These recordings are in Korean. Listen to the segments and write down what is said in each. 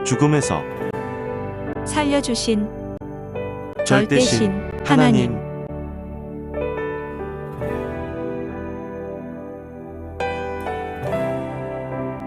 죽음에서 살려주신 절대신 하나님.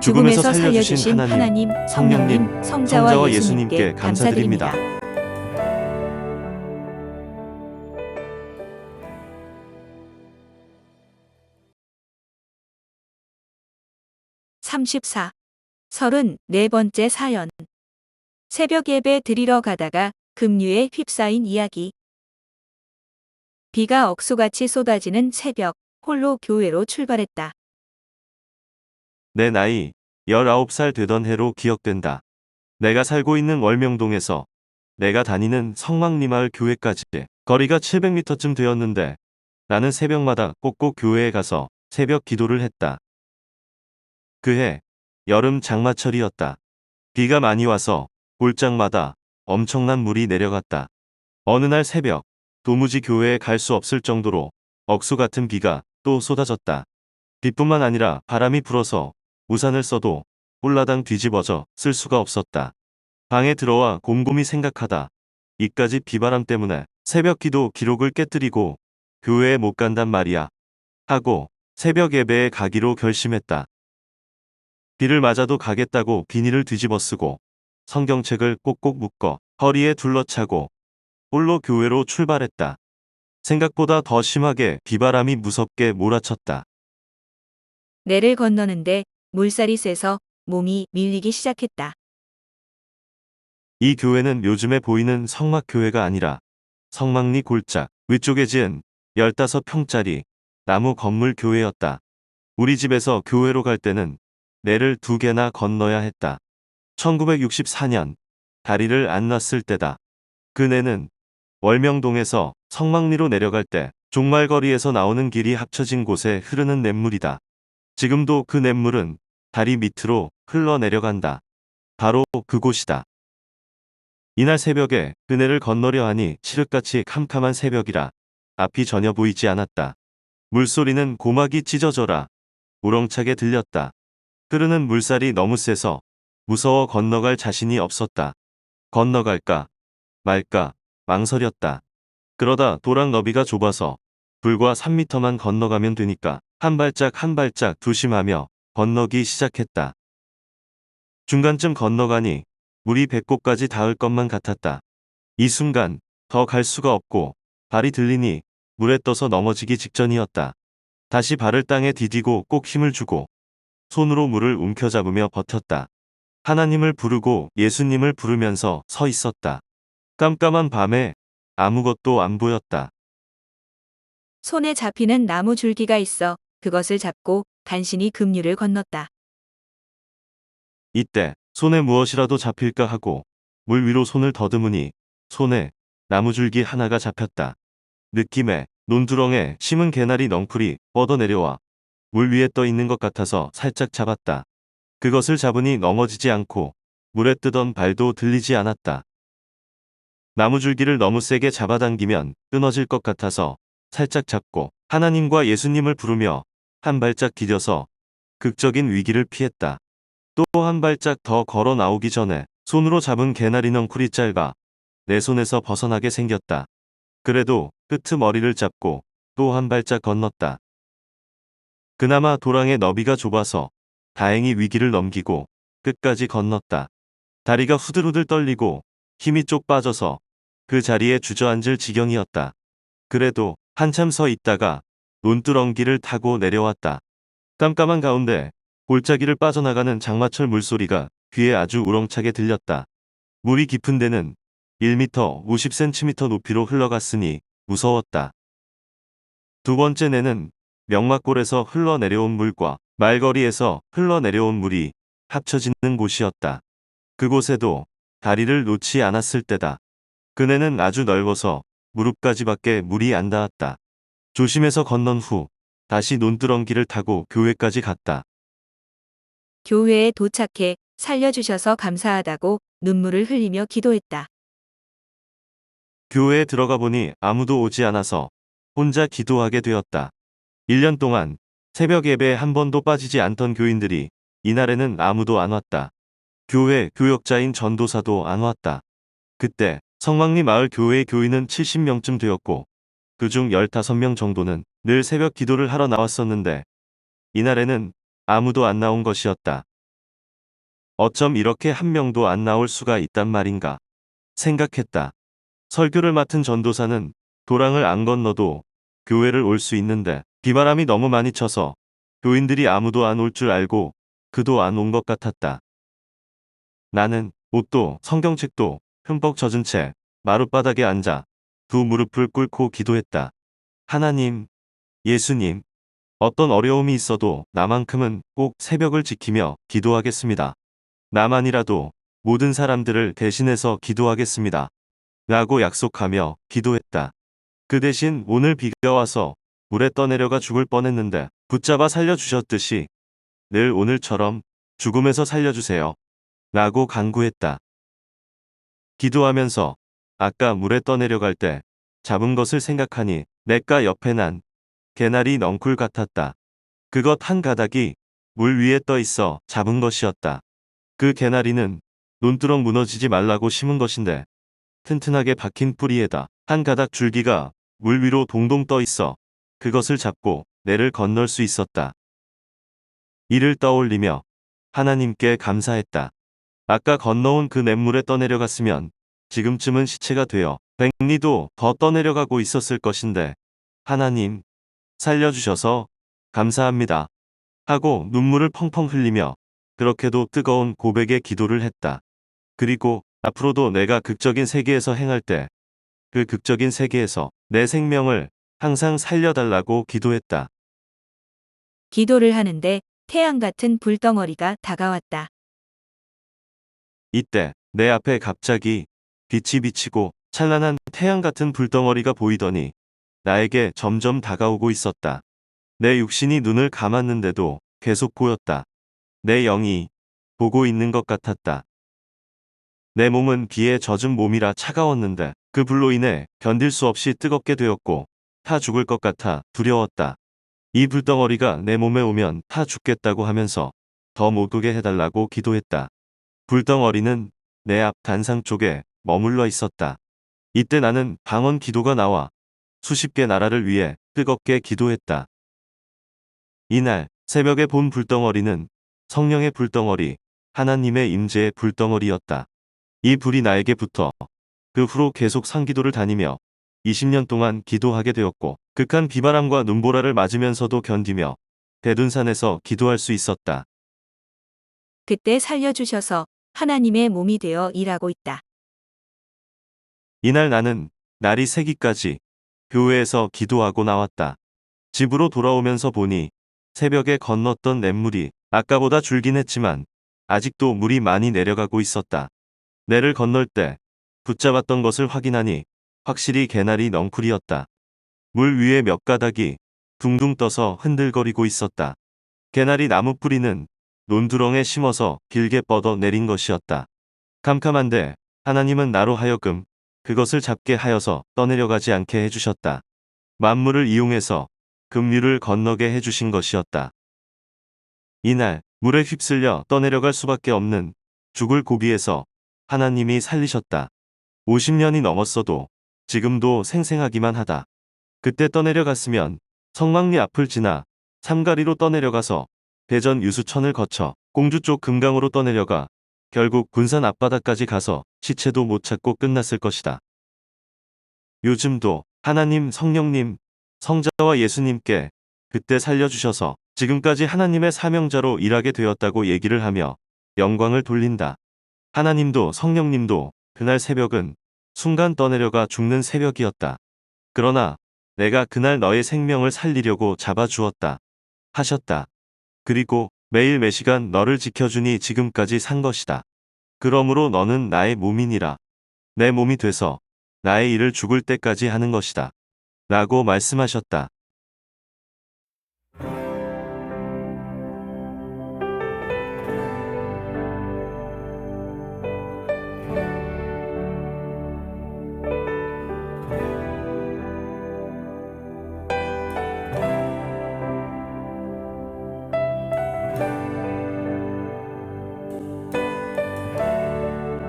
죽음에서 살려주신 하나님, 성령님, 성자와 예수님께 감사드립니다. 34. 34번째 사연. 새벽 예배 드리러 가다가 급류에 휩싸인 이야기. 비가 억수같이 쏟아지는 새벽, 홀로 교회로 출발했다. 내 나이 19살 되던 해로 기억된다. 내가 살고 있는 월명동에서 내가 다니는 성막리마을 교회까지 거리가 700m쯤 되었는데 나는 새벽마다 꼭꼭 교회에 가서 새벽 기도를 했다. 그해 여름 장마철이었다. 비가 많이 와서 골장마다 엄청난 물이 내려갔다. 어느 날 새벽 도무지 교회에 갈 수 없을 정도로 억수 같은 비가 또 쏟아졌다. 비뿐만 아니라 바람이 불어서 우산을 써도 홀라당 뒤집어져 쓸 수가 없었다. 방에 들어와 곰곰이 생각하다 이까지 비바람 때문에 새벽 기도 기록을 깨뜨리고 교회에 못 간단 말이야 하고 새벽 예배에 가기로 결심했다. 비를 맞아도 가겠다고 비닐을 뒤집어 쓰고 성경책을 꼭꼭 묶어 허리에 둘러차고 홀로 교회로 출발했다. 생각보다 더 심하게 비바람이 무섭게 몰아쳤다. 내를 건너는데 물살이 세서 몸이 밀리기 시작했다. 이 교회는 요즘에 보이는 성막교회가 아니라 성막리 골짝 위쪽에 지은 15평짜리 나무 건물 교회였다. 우리 집에서 교회로 갈 때는 내를 2개나 건너야 했다. 1964년 다리를 안 놨을 때다. 그 내는 월명동에서 성막리로 내려갈 때 종말거리에서 나오는 길이 합쳐진 곳에 흐르는 냇물이다. 지금도 그 냇물은 다리 밑으로 흘러내려간다. 바로 그곳이다. 이날 새벽에 그네를 건너려 하니 칠흑같이 캄캄한 새벽이라 앞이 전혀 보이지 않았다. 물소리는 고막이 찢어져라 우렁차게 들렸다. 흐르는 물살이 너무 세서 무서워 건너갈 자신이 없었다. 건너갈까 말까 망설였다. 그러다 도랑 너비가 좁아서 불과 3m만 건너가면 되니까 한 발짝 한 발짝 조심하며 건너기 시작했다. 중간쯤 건너가니 물이 배꼽까지 닿을 것만 같았다. 이 순간 더 갈 수가 없고 발이 들리니 물에 떠서 넘어지기 직전이었다. 다시 발을 땅에 디디고 꼭 힘을 주고 손으로 물을 움켜잡으며 버텼다. 하나님을 부르고 예수님을 부르면서 서 있었다. 깜깜한 밤에 아무것도 안 보였다. 손에 잡히는 나무 줄기가 있어 그것을 잡고 간신히 급류를 건넜다. 이때 손에 무엇이라도 잡힐까 하고 물 위로 손을 더듬으니 손에 나무줄기 하나가 잡혔다. 느낌에 논두렁에 심은 개나리 넝쿨이 뻗어내려와 물 위에 떠 있는 것 같아서 살짝 잡았다. 그것을 잡으니 넘어지지 않고 물에 뜨던 발도 들리지 않았다. 나무줄기를 너무 세게 잡아당기면 끊어질 것 같아서 살짝 잡고 하나님과 예수님을 부르며 한 발짝 디뎌서 극적인 위기를 피했다. 또 한 발짝 더 걸어 나오기 전에 손으로 잡은 개나리 넝쿨이 짧아 내 손에서 벗어나게 생겼다. 그래도 끄트머리를 잡고 또 한 발짝 건넜다. 그나마 도랑의 너비가 좁아서 다행히 위기를 넘기고 끝까지 건넜다. 다리가 후들후들 떨리고 힘이 쪽 빠져서 그 자리에 주저앉을 지경이었다. 그래도 한참 서 있다가 논두렁길을 타고 내려왔다. 깜깜한 가운데 골짜기를 빠져나가는 장마철 물소리가 귀에 아주 우렁차게 들렸다. 물이 깊은 데는 1m 50cm 높이로 흘러갔으니 무서웠다. 두 번째 내는 명막골에서 흘러내려온 물과 말거리에서 흘러내려온 물이 합쳐지는 곳이었다. 그곳에도 다리를 놓지 않았을 때다. 그네는 아주 넓어서 무릎까지밖에 물이 안 닿았다. 조심해서 건넌 후 다시 논두렁길을 타고 교회까지 갔다. 교회에 도착해 살려주셔서 감사하다고 눈물을 흘리며 기도했다. 교회에 들어가 보니 아무도 오지 않아서 혼자 기도하게 되었다. 1년 동안 새벽 예배에 한 번도 빠지지 않던 교인들이 이날에는 아무도 안 왔다. 교회 교역자인 전도사도 안 왔다. 그때 성막리 마을 교회의 교인은 70명쯤 되었고 그중 15명 정도는 늘 새벽 기도를 하러 나왔었는데 이날에는 아무도 안 나온 것이었다. 어쩜 이렇게 한 명도 안 나올 수가 있단 말인가 생각했다. 설교를 맡은 전도사는 도랑을 안 건너도 교회를 올 수 있는데 비바람이 너무 많이 쳐서 교인들이 아무도 안 올 줄 알고 그도 안 온 것 같았다. 나는 옷도 성경책도 흠뻑 젖은 채 마룻바닥에 앉아 두 무릎을 꿇고 기도했다. 하나님, 예수님, 어떤 어려움이 있어도 나만큼은 꼭 새벽을 지키며 기도하겠습니다. 나만이라도 모든 사람들을 대신해서 기도하겠습니다. 라고 약속하며 기도했다. 그 대신 오늘 비가 와서 물에 떠내려가 죽을 뻔했는데 붙잡아 살려주셨듯이 늘 오늘처럼 죽음에서 살려주세요. 라고 간구했다. 기도하면서 아까 물에 떠내려갈 때 잡은 것을 생각하니 냇가 옆에 난 개나리 넝쿨 같았다. 그것 한 가닥이 물 위에 떠 있어 잡은 것이었다. 그 개나리는 논두렁 무너지지 말라고 심은 것인데 튼튼하게 박힌 뿌리에다 한 가닥 줄기가 물 위로 동동 떠 있어 그것을 잡고 내를 건널 수 있었다. 이를 떠올리며 하나님께 감사했다. 아까 건너온 그 냇물에 떠내려갔으면 지금쯤은 시체가 되어 백리도 더 떠내려가고 있었을 것인데 하나님 살려주셔서 감사합니다. 하고 눈물을 펑펑 흘리며 그렇게도 뜨거운 고백의 기도를 했다. 그리고 앞으로도 내가 극적인 세계에서 행할 때 그 극적인 세계에서 내 생명을 항상 살려달라고 기도했다. 기도를 하는데 태양 같은 불덩어리가 다가왔다. 이때 내 앞에 갑자기 빛이 비치고 찬란한 태양 같은 불덩어리가 보이더니 나에게 점점 다가오고 있었다. 내 육신이 눈을 감았는데도 계속 보였다. 내 영이 보고 있는 것 같았다. 내 몸은 비에 젖은 몸이라 차가웠는데 그 불로 인해 견딜 수 없이 뜨겁게 되었고 타 죽을 것 같아 두려웠다. 이 불덩어리가 내 몸에 오면 타 죽겠다고 하면서 더 못 오게 해달라고 기도했다. 불덩어리는 내 앞 단상 쪽에 머물러 있었다. 이때 나는 방언 기도가 나와 수십 개 나라를 위해 뜨겁게 기도했다. 이날 새벽에 본 불덩어리는 성령의 불덩어리, 하나님의 임재의 불덩어리였다. 이 불이 나에게 붙어 그 후로 계속 상기도를 다니며 20년 동안 기도하게 되었고 극한 비바람과 눈보라를 맞으면서도 견디며 대둔산에서 기도할 수 있었다. 그때 살려주셔서 하나님의 몸이 되어 일하고 있다. 이날 나는 날이 새기까지 교회에서 기도하고 나왔다. 집으로 돌아오면서 보니 새벽에 건넜던 냇물이 아까보다 줄긴 했지만 아직도 물이 많이 내려가고 있었다. 내를 건널 때 붙잡았던 것을 확인하니 확실히 개나리 넝쿨이었다. 물 위에 몇 가닥이 둥둥 떠서 흔들거리고 있었다. 개나리 나무 뿌리는 논두렁에 심어서 길게 뻗어 내린 것이었다. 캄캄한데 하나님은 나로 하여금 그것을 잡게 하여서 떠내려가지 않게 해주셨다. 만물을 이용해서 급류를 건너게 해주신 것이었다. 이날 물에 휩쓸려 떠내려갈 수밖에 없는 죽을 고비에서 하나님이 살리셨다. 50년이 넘었어도 지금도 생생하기만 하다. 그때 떠내려갔으면 성막리 앞을 지나 삼가리로 떠내려가서 대전 유수천을 거쳐 공주 쪽 금강으로 떠내려가 결국 군산 앞바다까지 가서 시체도 못 찾고 끝났을 것이다. 요즘도 하나님 성령님 성자와 예수님께 그때 살려주셔서 지금까지 하나님의 사명자로 일하게 되었다고 얘기를 하며 영광을 돌린다. 하나님도 성령님도 그날 새벽은 순간 떠내려가 죽는 새벽이었다. 그러나 내가 그날 너의 생명을 살리려고 잡아주었다. 하셨다. 그리고 매일 매시간 너를 지켜주니 지금까지 산 것이다. 그러므로 너는 나의 몸이니라. 내 몸이 돼서 나의 일을 죽을 때까지 하는 것이다. 라고 말씀하셨다.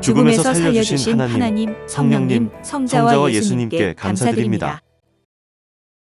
죽음에서 살려주신 하나님, 성령님, 성자와 예수님께 감사드립니다.